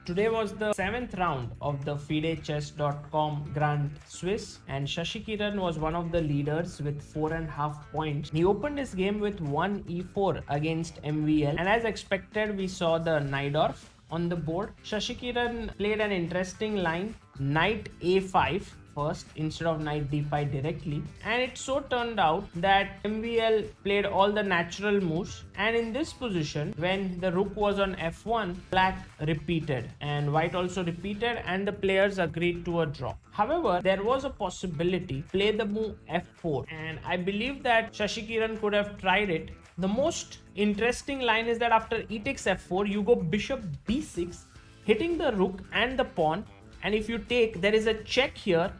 Today was the 7th round of the FIDE-Chess.com Grand Swiss, and Shashi Kiran was one of the leaders with 4.5 points. He opened his game with 1 e4 against MVL, and as expected, we saw the Najdorf on the board. Shashi Kiran played an interesting line, knight a5 first instead of knight d5 directly, and it so turned out that MVL played all the natural moves, and in this position when the rook was on f1, black repeated and white also repeated, and the players agreed to a draw. However, there was a possibility play the move f4, and I believe that Shashi Kiran could have tried it. The most interesting line is that after e takes f4, you go bishop b6, hitting the rook and the pawn, and if you take, there is a check here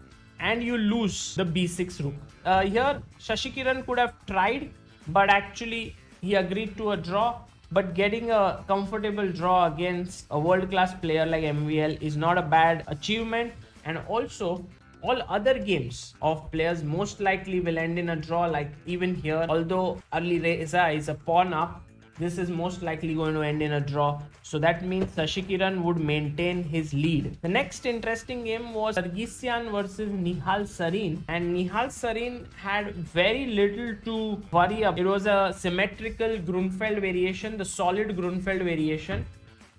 and you lose the b6 rook. Here Shashi Kiran could have tried, but actually he agreed to a draw. But getting a comfortable draw against a world-class player like MVL is not a bad achievement, and also all other games of players most likely will end in a draw, like even here. Although Ali Reza is a pawn up, this is most likely going to end in a draw. So that means Shashi Kiran would maintain his lead. The next interesting game was Sargsyan versus Nihal Sarin. And Nihal Sarin had very little to worry about. It was a symmetrical Grunfeld variation, the solid Grunfeld variation.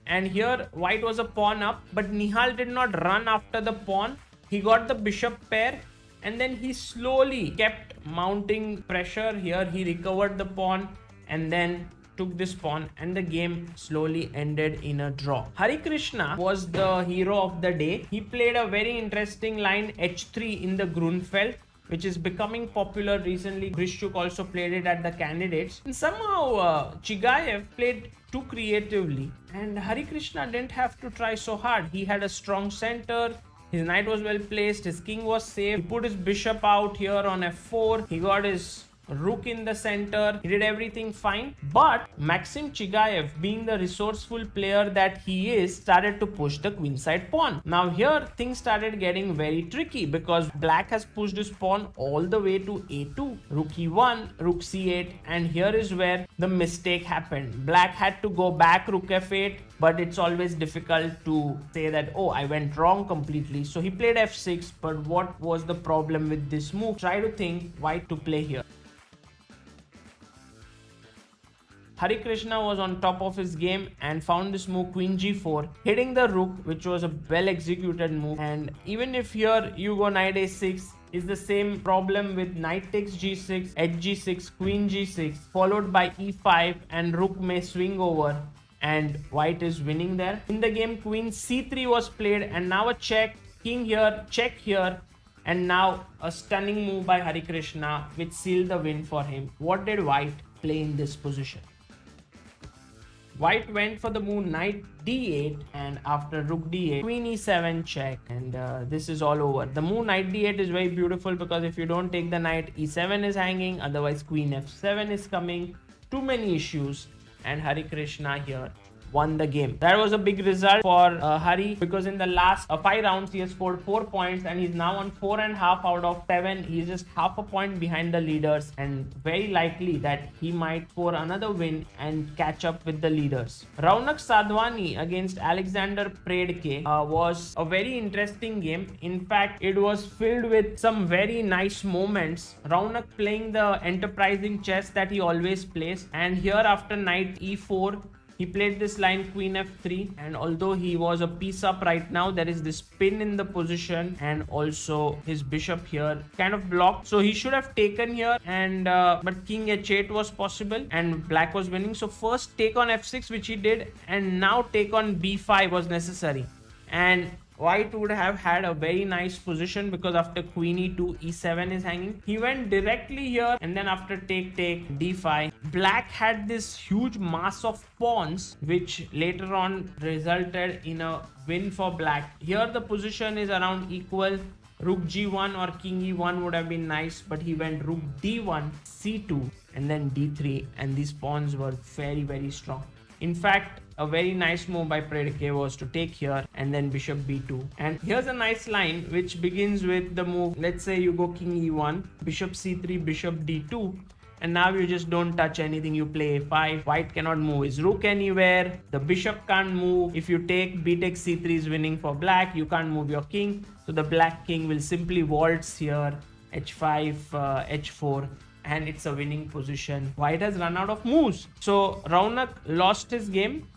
And here white was a pawn up, but Nihal did not run after the pawn. He got the bishop pair, and then he slowly kept mounting pressure. Here he recovered the pawn and then took this pawn, and the game slowly ended in a draw. Hari Krishna was the hero of the day. He played a very interesting line h3 in the Grunfeld, which is becoming popular recently. Grishchuk also played it at the candidates. And somehow Chigayev played too creatively, and Hari Krishna didn't have to try so hard. He had a strong center. His knight was well placed. His king was safe. He put his bishop out here on f4. He got his rook in the center. He did everything fine, but Maxim Chigayev, being the resourceful player that he is, started to push the queenside pawn. Now here things started getting very tricky because black has pushed his pawn all the way to a2, rook e1, rook c8, and here is where the mistake happened. Black had to go back rook f8, but it's always difficult to say that, oh, I went wrong completely. So he played f6, but what was the problem with this move? Try to think white to play here. Hari Krishna was on top of his game and found this move queen g4, hitting the rook, which was a well executed move. And even if here you go knight a6, is the same problem with knight takes g6, hg6, queen g6, followed by e5, and rook may swing over, and white is winning there. In the game, queen c3 was played, and now a check, king here, check here, and now a stunning move by Hari Krishna which sealed the win for him. What did white play in this position? White went for the move knight d8, and after rook d8, queen e7 check, and this is all over. The move knight d8 is very beautiful because if you don't take the knight, e7 is hanging, otherwise queen f7 is coming. Too many issues, and Hari Krishna here won the game. That was a big result for Hari, because in the last 5 rounds he has scored 4 points, and he's now on 4.5 out of 7. He's just half a point behind the leaders, and very likely that he might score another win and catch up with the leaders. Raunak Sadhwani against Alexander Predke was a very interesting game. In fact, it was filled with some very nice moments. Raunak playing the enterprising chess that he always plays, and here after knight e4, he played this line queen f3, and although he was a piece up right now, there is this pin in the position, and also his bishop here kind of blocked. So he should have taken here, and but king h8 was possible, and black was winning. So first take on f6, which he did, and now take on b5 was necessary. And white would have had a very nice position because after queen e2, e7 is hanging. He went directly here, and then after take d5, black had this huge mass of pawns which later on resulted in a win for black. Here the position is around equal. Rook g1 or king e1 would have been nice, but he went rook d1, c2, and then d3, and these pawns were very strong. In fact, a very nice move by Predke was to take here and then bishop b2. And here's a nice line which begins with the move, let's say you go king e1, bishop c3, bishop d2, and now you just don't touch anything. You play a5. White cannot move his rook anywhere. The bishop can't move. If you take b takes c3 is winning for black. You can't move your king, so the black king will simply waltz here, h5, h4, and it's a winning position. White has run out of moves, so Raunak lost his game.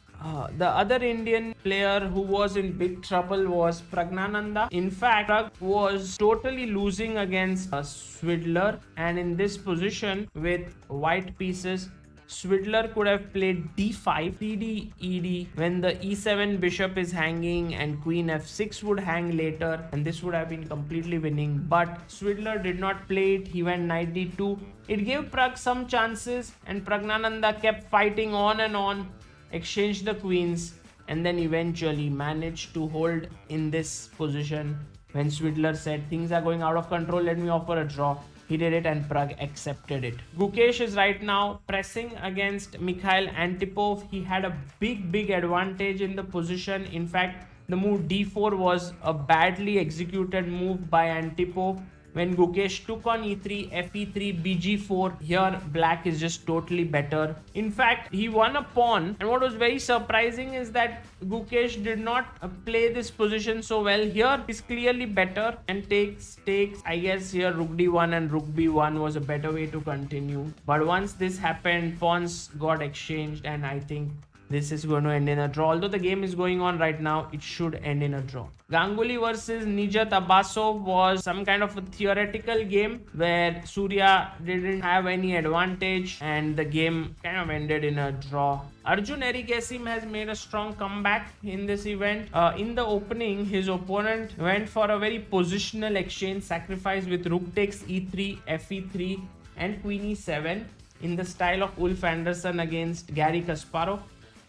The other Indian player who was in big trouble was Pragnananda. In fact, Prag was totally losing against Swidler, and in this position with white pieces, Swidler could have played d5, cd, ed, when the e7 bishop is hanging, and queen f6 would hang later, and this would have been completely winning. But Swidler did not play it. He went knight d2. It gave Prag some chances, and Pragnananda kept fighting on and on, exchanged the queens, and then eventually managed to hold in this position. When Swidler said things are going out of control, let me offer a draw, he did it, and Prag accepted it. Gukesh is right now pressing against Mikhail Antipov. He had a big advantage in the position. In fact, the move d4 was a badly executed move by Antipov. When Gukesh took on e3, fe3, bg4, here black is just totally better. In fact, he won a pawn, and what was very surprising is that Gukesh did not play this position so well. Here he's clearly better and takes. I guess here rook d1 and rook b1 was a better way to continue. But once this happened, pawns got exchanged, and I think this is going to end in a draw. Although the game is going on right now, it should end in a draw. Ganguly versus Nijat Abbasov was some kind of a theoretical game where Surya didn't have any advantage, and the game kind of ended in a draw. Arjun Erigasim has made a strong comeback in this event. In the opening, his opponent went for a very positional exchange sacrifice with rook takes e3, fe3, and queen e7 in the style of Ulf Anderson against Garry Kasparov.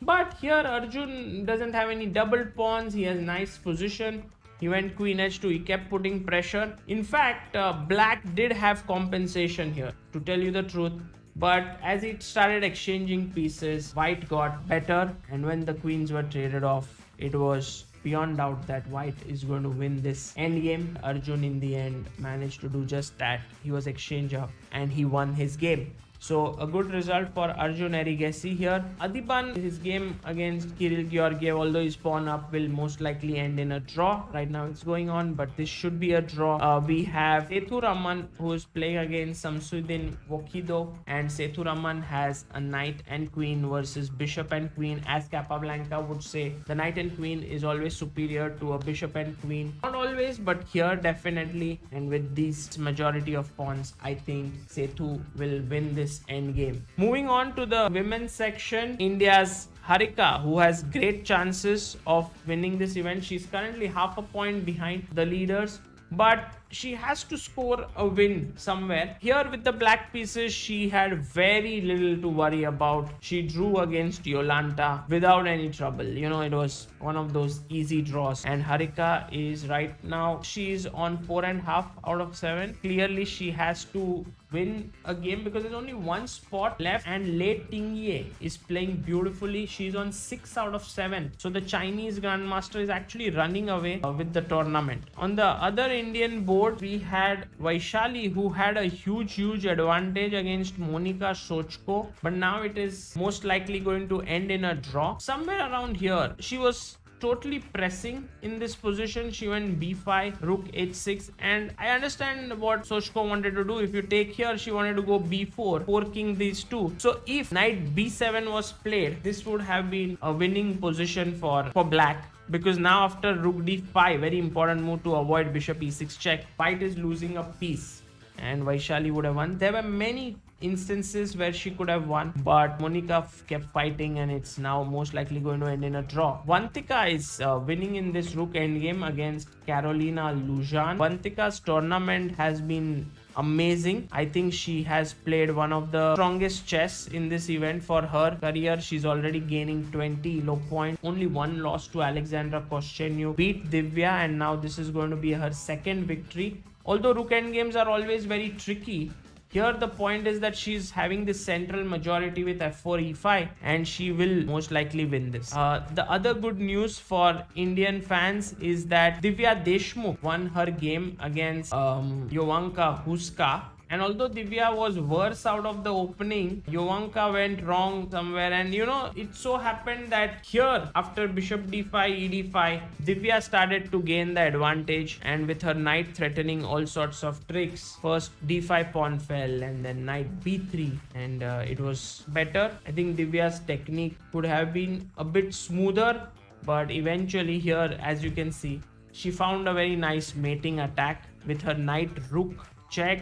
But here Arjun doesn't have any double pawns. He has nice position. He went queen h2. He kept putting pressure. In fact, black did have compensation here, to tell you the truth. But as it started exchanging pieces, white got better. And when the queens were traded off, it was beyond doubt that white is going to win this endgame. Arjun in the end managed to do just that. He was exchange up and he won his game. So a good result for Arjun Erigaisi here. Adiban, his game against Kirill Georgiev, although his pawn up, will most likely end in a draw. Right now it's going on, but this should be a draw. We have Sethu Raman, who is playing against Samsudin Wokido, and Sethu Raman has a knight and queen versus bishop and queen. As Capablanca would say, the knight and queen is always superior to a bishop and queen. Not always, but here definitely. And with this majority of pawns, I think Sethu will win this end game. Moving on to the women's section, India's Harika, who has great chances of winning this event. She's currently half a point behind the leaders, but she has to score a win somewhere. Here with the black pieces, she had very little to worry about. She drew against Yolanta without any trouble. You know, it was one of those easy draws. And Harika is right now, she's on 4.5 out of 7. Clearly, she has to win a game because there's only one spot left, and Lei Tingye is playing beautifully. She's on 6 out of 7. So the Chinese Grandmaster is actually running away with the tournament. On the other Indian board, we had Vaishali, who had a huge advantage against Monika Sochko, but now it is most likely going to end in a draw. Somewhere around here, she was totally pressing in this position. She went b5, rook h6, and I understand what Sochko wanted to do. If you take here, she wanted to go b4, forking these two. So if knight b7 was played, this would have been a winning position for black, because now after rook d5, very important move to avoid bishop e6 check, white is losing a piece and Vaishali would have won. There were many instances where she could have won, but Monika kept fighting, and it's now most likely going to end in a draw. Vantika is winning in this rook endgame against Carolina Lujan. Vantika's tournament has been amazing. I think she has played one of the strongest chess in this event for her career. She's already gaining 20 elo points. Only one loss to Alexandra Koschenyuk. Beat Divya, and now this is going to be her second victory. Although rook endgames are always very tricky, here the point is that she's having this central majority with f4 e5, and she will most likely win this. The other good news for Indian fans is that Divya Deshmukh won her game against Jovanka Huska And although Divya was worse out of the opening, Jovanka went wrong somewhere. And it so happened that here, after bishop d5, ed5, Divya started to gain the advantage, and with her knight threatening all sorts of tricks. First d5 pawn fell, and then knight b3, and it was better. I think Divya's technique could have been a bit smoother, but eventually here, as you can see, she found a very nice mating attack with her knight rook check,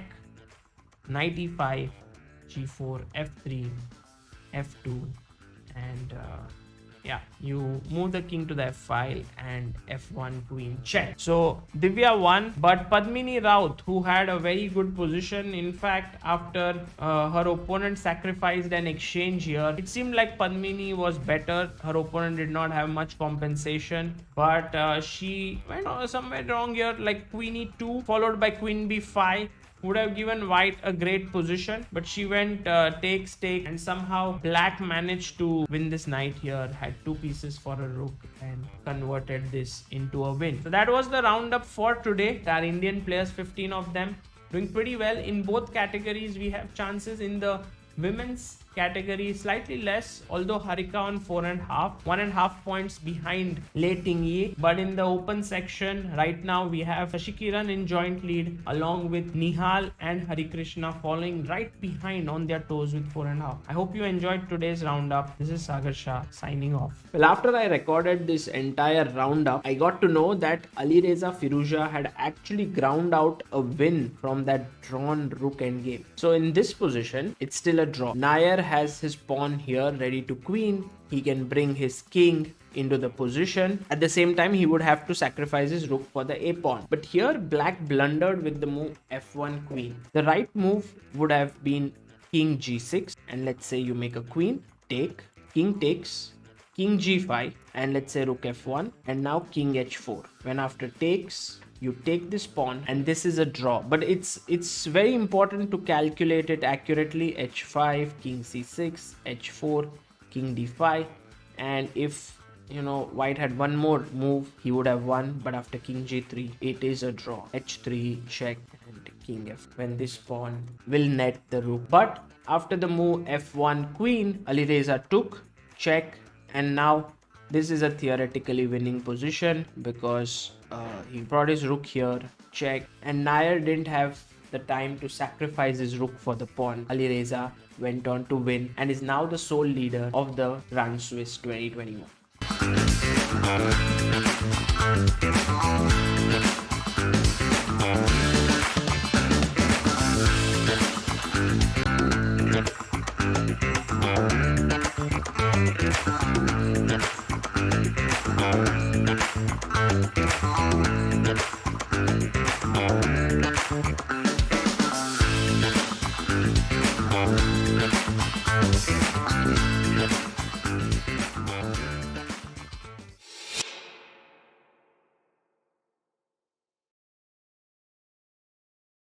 knight e5, g4, f3, f2, and yeah, you move the king to the f file and f1 queen check. So Divya won, but Padmini Raut, who had a very good position, in fact, after her opponent sacrificed an exchange here, it seemed like Padmini was better. Her opponent did not have much compensation, but she went somewhere wrong here, like queen e2 followed by queen b5. Would have given white a great position, but she went takes take, and somehow black managed to win this knight here, had two pieces for a rook, and converted this into a win. So that was the roundup for today. Our Indian players, 15 of them, doing pretty well in both categories. We have chances in the women's category, slightly less, although Harika on 4.5, 1.5 points behind Lei Tingyi. But in the open section right now, we have Shashi Kiran in joint lead, along with Nihal and Harikrishna following right behind on their toes with 4.5. I hope you enjoyed today's roundup. This is Sagar Shah signing off. Well, after I recorded this entire roundup, I got to know that Alireza Firouzja had actually ground out a win from that drawn rook endgame. So in this position, it's still a draw. Nair has his pawn here ready to queen. He can bring his king into the position. At the same time, he would have to sacrifice his rook for the a pawn. But here, black blundered with the move f1 queen. The right move would have been king g6, and let's say you make a queen, take, king takes, king g5, and let's say rook f1, and now king h4. When after takes, you take this pawn, and this is a draw. But it's very important to calculate it accurately. h5, king c6, h4, king d5, and if white had one more move, he would have won. But after king g3, it is a draw. h3 check, and king f, when this pawn will net the rook. But after the move f1 queen, Alireza took, check, and now this is a theoretically winning position because he brought his rook here, check, and Nair didn't have the time to sacrifice his rook for the pawn. Alireza went on to win and is now the sole leader of the Grand Swiss 2021.